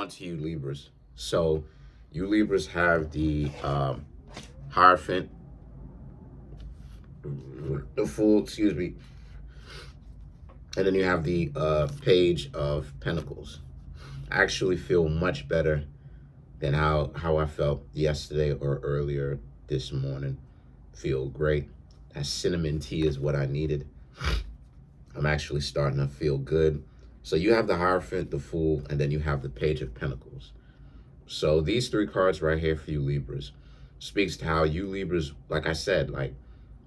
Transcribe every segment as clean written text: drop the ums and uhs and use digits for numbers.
On to you Libras. So you Libras have the Hierophant, the Fool, excuse me, and then you have the Page of Pentacles. I actually feel much better than how I felt yesterday or earlier this morning. Feel great. That cinnamon tea is what I needed. I'm actually starting to feel good. So you have the Hierophant, the Fool, and then you have the Page of Pentacles. So these three cards right here for you Libras speaks to how you Libras, like I said, like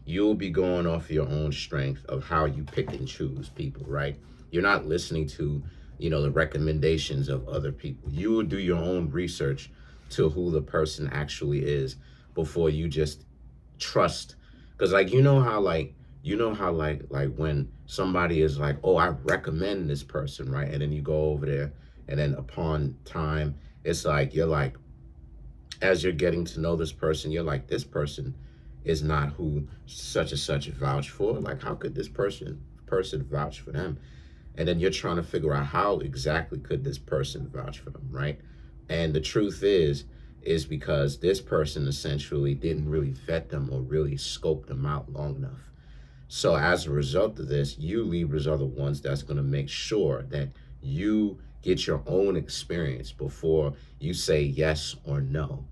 you'll be going off your own strength of how you pick and choose people, right? You're not listening to, the recommendations of other people. You will do your own research to who the person actually is before you just trust. Because like when somebody is like, oh, I recommend this person, right? And then you go over there and then upon time, it's like you're like, as you're getting to know this person, you're like, this person is not who such and such vouch for. Like, how could this person vouch for them? And then you're trying to figure out how exactly could this person vouch for them, right? And the truth is because this person essentially didn't really vet them or really scope them out long enough. So as a result of this, you Libras are the ones that's going to make sure that you get your own experience before you say yes or no.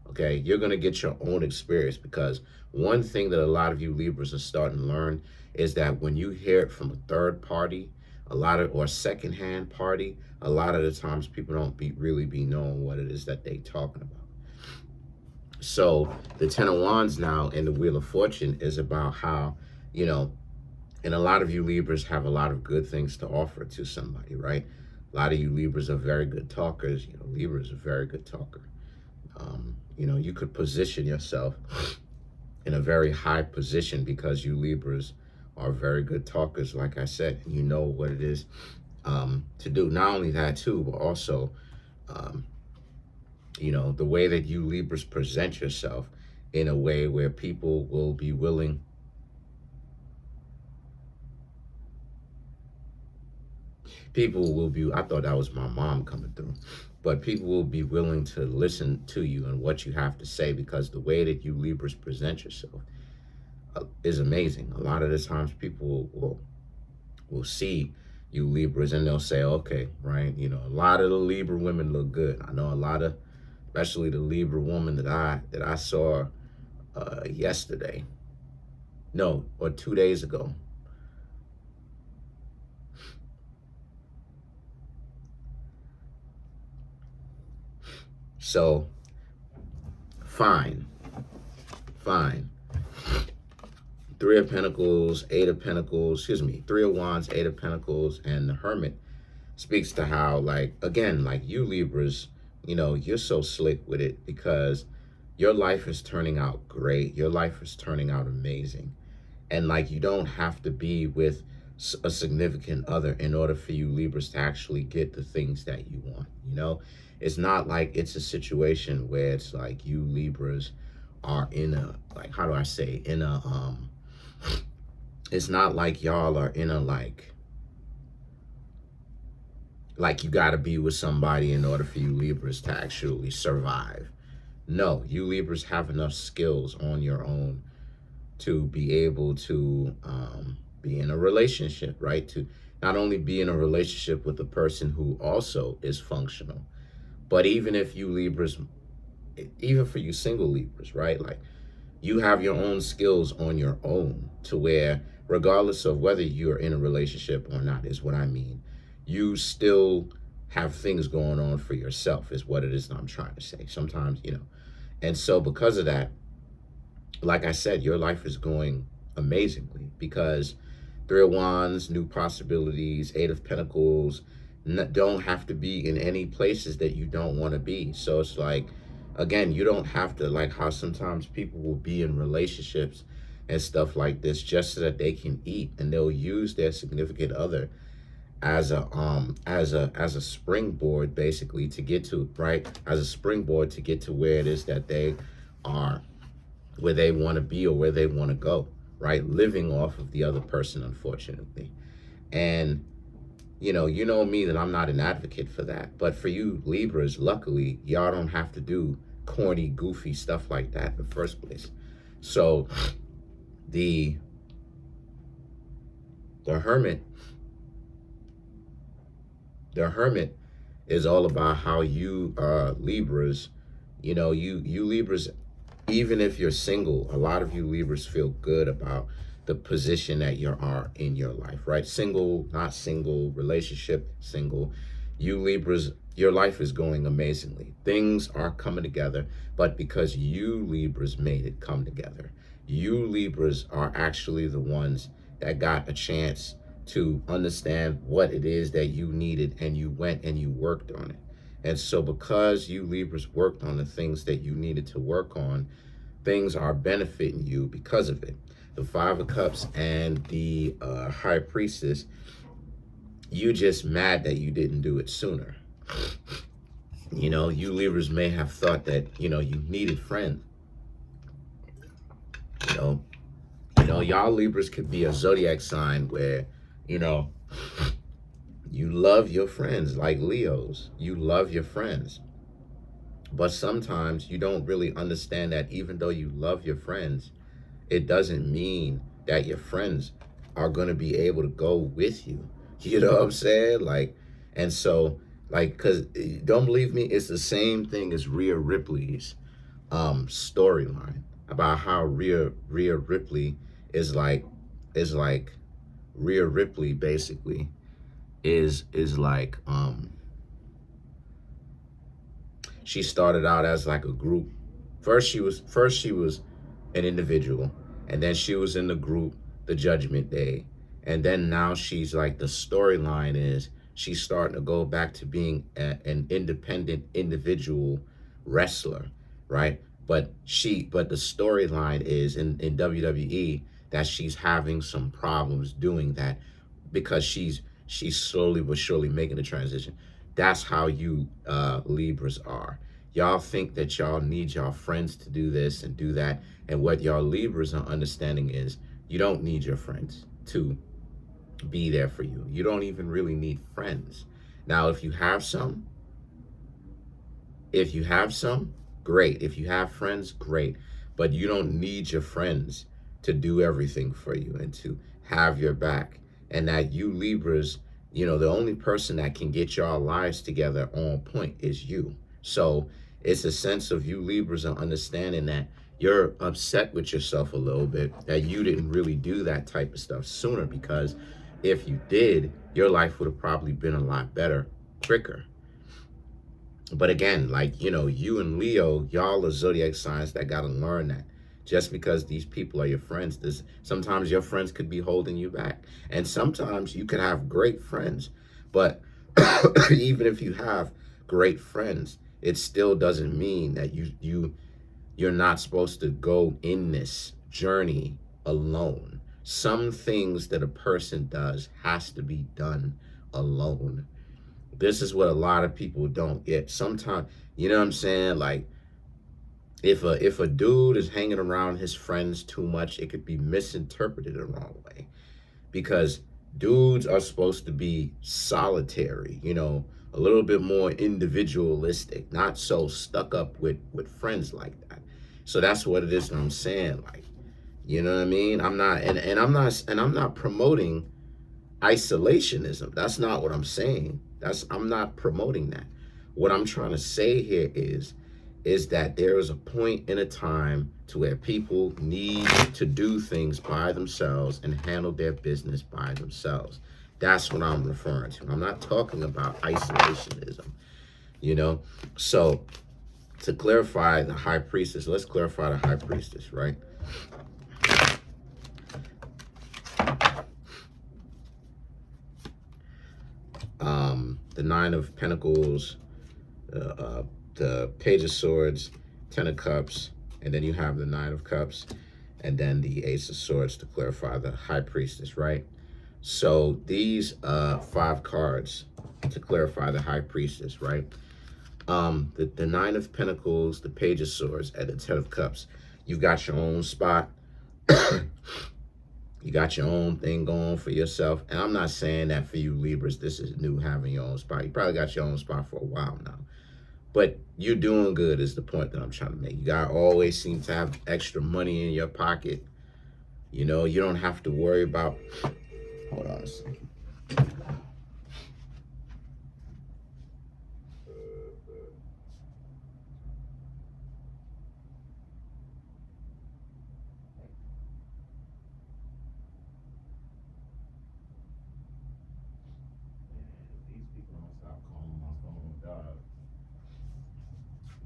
Okay, you're going to get your own experience, because one thing that a lot of you Libras are starting to learn is that when you hear it from a third party, or secondhand party, a lot of the times people don't really be knowing what it is that they talking about. So the Ten of Wands now in the Wheel of Fortune is about how, and a lot of you Libras have a lot of good things to offer to somebody, right? A lot of you Libras are very good talkers. Libra is a very good talker. You could position yourself in a very high position because you Libras are very good talkers, like I said, and you know what it is to do. Not only that too, but also, the way that you Libras present yourself in a way where people will be willing I thought that was my mom coming through, but people will be willing to listen to you and what you have to say, because the way that you Libras present yourself is amazing. A lot of the times people will see you Libras and they'll say, okay, right, a lot of the Libra women look good. I know a lot of, especially the Libra woman that I saw yesterday, no, or 2 days ago. So fine. Three of Pentacles, Eight of Pentacles, Three of Wands, Eight of Pentacles, and the Hermit speaks to how, like, again, like you Libras, you're so slick with it because your life is turning out great. Your life is turning out amazing. And like, you don't have to be with a significant other in order for you Libras to actually get the things that you want. It's not like it's a situation where it's like you Libras are in a, like, how do I say, in a it's not like y'all are in a like you got to be with somebody in order for you Libras to actually survive. No, you Libras have enough skills on your own to be able to be in a relationship, right? To not only be in a relationship with a person who also is functional, but even if you Libras, even for you single Libras, right? Like, you have your own skills on your own to where, regardless of whether you're in a relationship or not, is what I mean, you still have things going on for yourself, is what it is that I'm trying to say. Sometimes, and so because of that, like I said, your life is going amazingly because Three of Wands, new possibilities, Eight of Pentacles, don't have to be in any places that you don't want to be. So it's like, again, you don't have to, like how sometimes people will be in relationships and stuff like this just so that they can eat, and they'll use their significant other as a springboard, basically, to get to, right, as a springboard to get to where it is that they are, where they want to be or where they want to go, right? Living off of the other person, unfortunately. And you know me that I'm not an advocate for that. But for you Libras, luckily, y'all don't have to do corny, goofy stuff like that in the first place. So the the hermit, the hermit is all about how you Libras, you Libras, even if you're single, a lot of you Libras feel good about the position that you are in your life, right? Single, not single, relationship, single. You Libras, your life is going amazingly. Things are coming together, but because you Libras made it come together. You Libras are actually the ones that got a chance to understand what it is that you needed, and you went and you worked on it. And so because you Libras worked on the things that you needed to work on, things are benefiting you because of it. The Five of Cups and the High Priestess, you just mad that you didn't do it sooner. You Libras may have thought that, you needed friends. You know, y'all Libras could be a zodiac sign where, you know, you love your friends, like Leos. You love your friends. But sometimes you don't really understand that even though you love your friends, it doesn't mean that your friends are going to be able to go with you. You know what I'm saying? And so, because don't believe me, it's the same thing as Rhea Ripley's storyline about how Rhea Ripley is like, is like, Rhea Ripley basically is like, she started out as like a group. First she was an individual, and then she was in the group, the Judgment Day, and then now she's like, the storyline is she's starting to go back to being an independent individual wrestler, right? But the storyline is in WWE that she's having some problems doing that, because she's slowly but surely making the transition. That's how you Libras are. Y'all think that y'all need y'all friends to do this and do that. And what y'all Libras are understanding is you don't need your friends to be there for you. You don't even really need friends. Now, if you have some, great. If you have friends, great. But you don't need your friends to do everything for you and to have your back. And that you Libras, the only person that can get your lives together on point is you. So it's a sense of you Libras are understanding that you're upset with yourself a little bit that you didn't really do that type of stuff sooner, because if you did, your life would have probably been a lot better quicker. But again, you and Leo, y'all are zodiac signs that got to learn that just because these people are your friends, sometimes your friends could be holding you back. And sometimes you could have great friends. But even if you have great friends, it still doesn't mean that you're not supposed to go in this journey alone. Some things that a person does has to be done alone. This is what a lot of people don't get. Sometimes, you know what I'm saying? Like, if a dude is hanging around his friends too much, it could be misinterpreted the wrong way. Because dudes are supposed to be solitary, a little bit more individualistic, not so stuck up with friends like that. So that's what it is that I'm saying. Like, you know what I mean? I'm not promoting isolationism. That's not what I'm saying. I'm not promoting that. What I'm trying to say here is that there is a point in a time to where people need to do things by themselves and handle their business by themselves. That's what I'm referring to. I'm not talking about isolationism, So to clarify the High Priestess, let's clarify the High Priestess, right? The Nine of Pentacles, the Page of Swords, Ten of Cups, and then you have the Nine of Cups, and then the Ace of Swords to clarify the High Priestess, right? So these 5 cards to clarify the High Priestess, right? The Nine of Pentacles, the Page of Swords, and the Ten of Cups. You've got your own spot. You got your own thing going for yourself. And I'm not saying that for you Libras, this is new having your own spot. You probably got your own spot for a while now. But you're doing good is the point that I'm trying to make. You got always seem to have extra money in your pocket. You know, you don't have to worry about, hold on a second.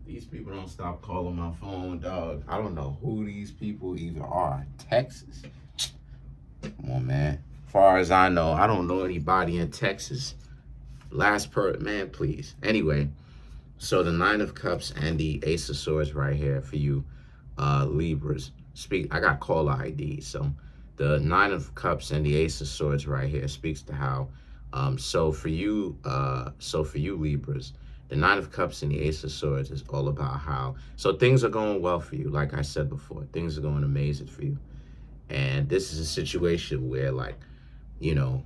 These people don't stop calling my phone, dog. I don't know who these people even are. Texas. Come on, man. Far as I know, I don't know anybody in Texas. Man, please. Anyway, so the Nine of Cups and the Ace of Swords right here for you, Libras. I got caller ID, so the Nine of Cups and the Ace of Swords right here speaks to how. So for you, Libras, the Nine of Cups and the Ace of Swords is all about how. So things are going well for you, like I said before. Things are going amazing for you, and this is a situation where, like, you know,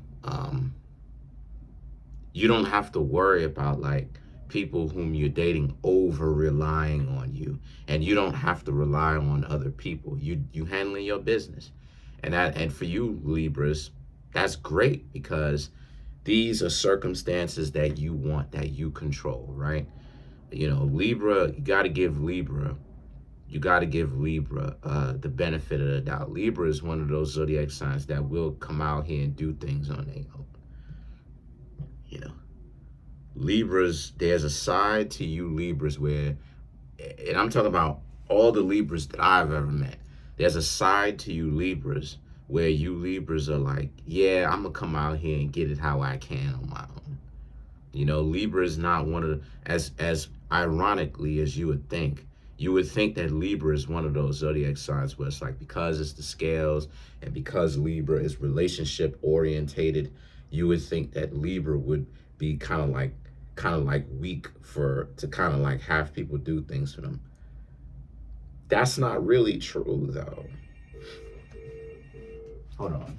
you don't have to worry about like people whom you're dating over relying on you, and you don't have to rely on other people. You handling your business, and for you Libras, that's great because these are circumstances that you want, that you control, right? You know, Libra, you got to give Libra the benefit of the doubt. Libra is one of those zodiac signs that will come out here and do things on their own. You know, Libras, there's a side to you Libras where, and I'm talking about all the Libras that I've ever met, there's a side to you Libras where you Libras are like, yeah, I'm gonna come out here and get it how I can on my own. You know, Libra is not one of the, as ironically as you would think that Libra is one of those zodiac signs where it's like, because it's the scales and because Libra is relationship orientated, you would think that Libra would be kind of like weak to kind of like have people do things for them. That's not really true though. Hold on.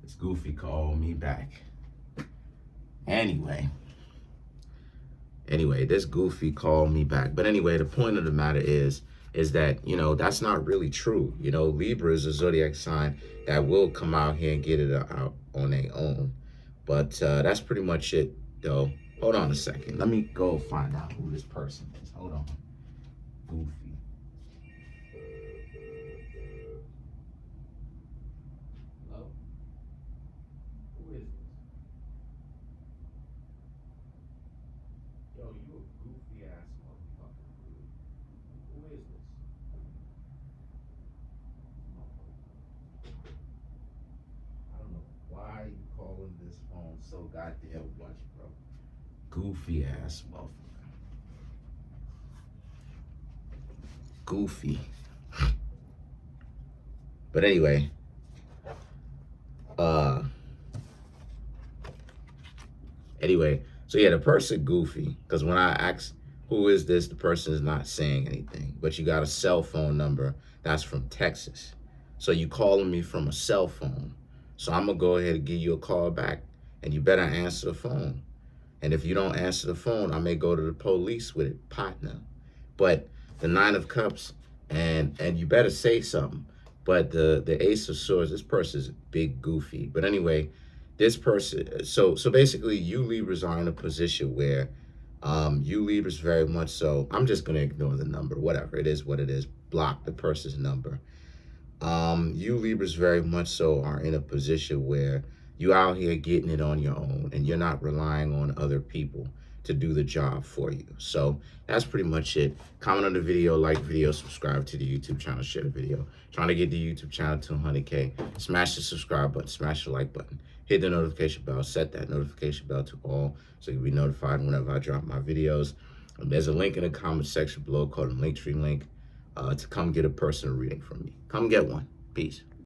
This Goofy called me back. Anyway, this Goofy called me back. But anyway, the point of the matter is that, you know, that's not really true. You know, Libra is a zodiac sign that will come out here and get it out on their own. But that's pretty much it, though. Hold on a second. Let me go find out who this person is. Hold on. Goofy. Hello? Who is this? Yo, you a goofy ass motherfucker, dude. Who is this? I don't know why you calling this phone so goddamn much, bro. Goofy ass motherfucker. Goofy. But anyway, so yeah, the person Goofy, because when I ask who is this, the person is not saying anything. But you got a cell phone number that's from Texas. So you calling me from a cell phone. So I'm gonna go ahead and give you a call back, and you better answer the phone. And if you don't answer the phone, I may go to the police with it, partner. But the Nine of Cups, and you better say something. But the Ace of Swords, this person is big goofy. But anyway, this person, so basically you Libras are in a position where you Libras very much so, I'm just gonna ignore the number, whatever, it is what it is, block the person's number. You Libras very much so are in a position where you out here getting it on your own and you're not relying on other people to do the job for you. So that's pretty much it. Comment on the video, like the video, subscribe to the YouTube channel, share the video. Trying to get the YouTube channel to 100K. Smash the subscribe button, smash the like button, hit the notification bell, set that notification bell to all so you'll be notified whenever I drop my videos. There's a link in the comment section below called a Linktree link to come get a personal reading from me. Come get one. Peace.